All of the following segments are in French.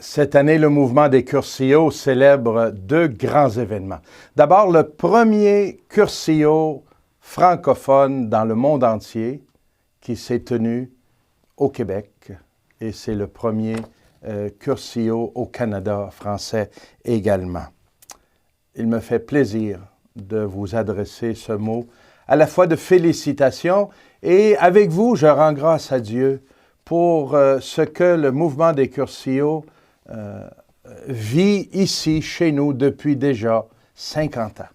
Cette année, le mouvement des Cursillos célèbre deux grands événements. D'abord, le premier Cursillo francophone dans le monde entier qui s'est tenu au Québec. Et c'est le premier Cursillo au Canada français également. Il me fait plaisir de vous adresser ce mot à la fois de félicitations et avec vous, je rends grâce à Dieu pour ce que le mouvement des Cursillos vit ici, chez nous, depuis déjà 50 ans.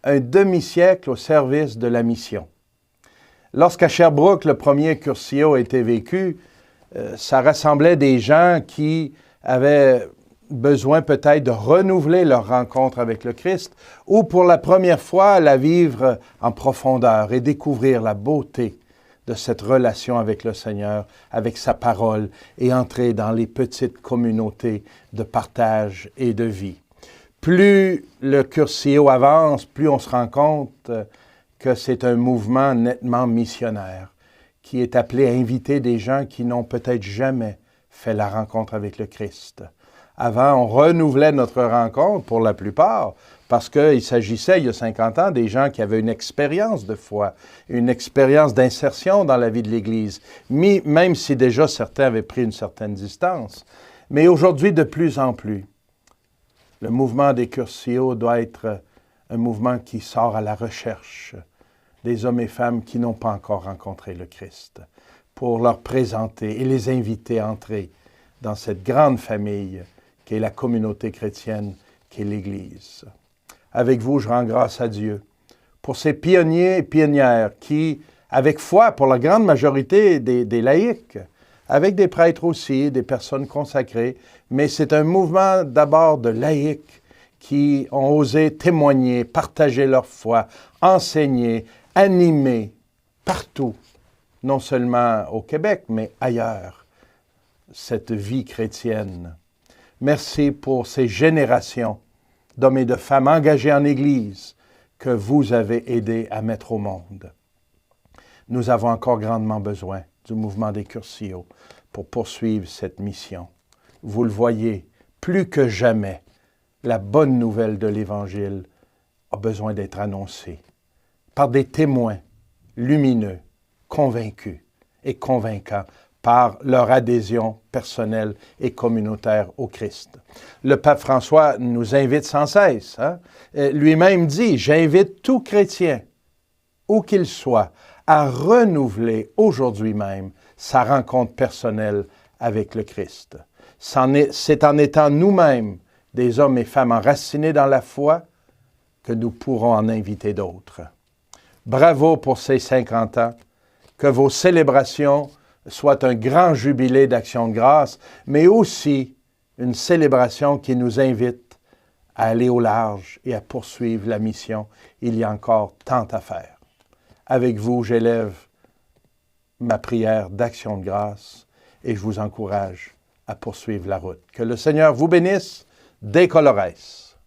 Un demi-siècle au service de la mission. Lorsqu'à Sherbrooke, le premier Cursillo a été vécu, ça rassemblait des gens qui avaient besoin peut-être de renouveler leur rencontre avec le Christ ou pour la première fois la vivre en profondeur et découvrir la beauté de cette relation avec le Seigneur, avec sa parole et entrer dans les petites communautés de partage et de vie. Plus le Cursillo avance, plus on se rend compte que c'est un mouvement nettement missionnaire qui est appelé à inviter des gens qui n'ont peut-être jamais fait la rencontre avec le Christ. Avant, on renouvelait notre rencontre pour la plupart parce qu'il s'agissait, il y a 50 ans, des gens qui avaient une expérience de foi, une expérience d'insertion dans la vie de l'Église, même si déjà certains avaient pris une certaine distance. Mais aujourd'hui, de plus en plus, le mouvement des Cursillos doit être un mouvement qui sort à la recherche des hommes et femmes qui n'ont pas encore rencontré le Christ, pour leur présenter et les inviter à entrer dans cette grande famille qui est la communauté chrétienne, qui est l'Église. Avec vous, je rends grâce à Dieu pour ces pionniers et pionnières qui, avec foi, pour la grande majorité des laïcs, avec des prêtres aussi, des personnes consacrées, mais c'est un mouvement d'abord de laïcs qui ont osé témoigner, partager leur foi, enseigner, animer partout, non seulement au Québec, mais ailleurs, cette vie chrétienne. Merci pour ces générations d'hommes et de femmes engagés en Église que vous avez aidés à mettre au monde. Nous avons encore grandement besoin du mouvement des Cursillos pour poursuivre cette mission. Vous le voyez, plus que jamais, la bonne nouvelle de l'Évangile a besoin d'être annoncée par des témoins lumineux, convaincus et convaincants par leur adhésion personnelle et communautaire au Christ. Le pape François nous invite sans cesse. Lui-même dit, « J'invite tout chrétien, où qu'il soit, à renouveler aujourd'hui même sa rencontre personnelle avec le Christ. » C'est en étant nous-mêmes des hommes et femmes enracinés dans la foi que nous pourrons en inviter d'autres. Bravo pour ces 50 ans, que vos célébrations soit un grand jubilé d'action de grâce, mais aussi une célébration qui nous invite à aller au large et à poursuivre la mission. Il y a encore tant à faire. Avec vous, j'élève ma prière d'action de grâce et je vous encourage à poursuivre la route. Que le Seigneur vous bénisse, Dei Colores.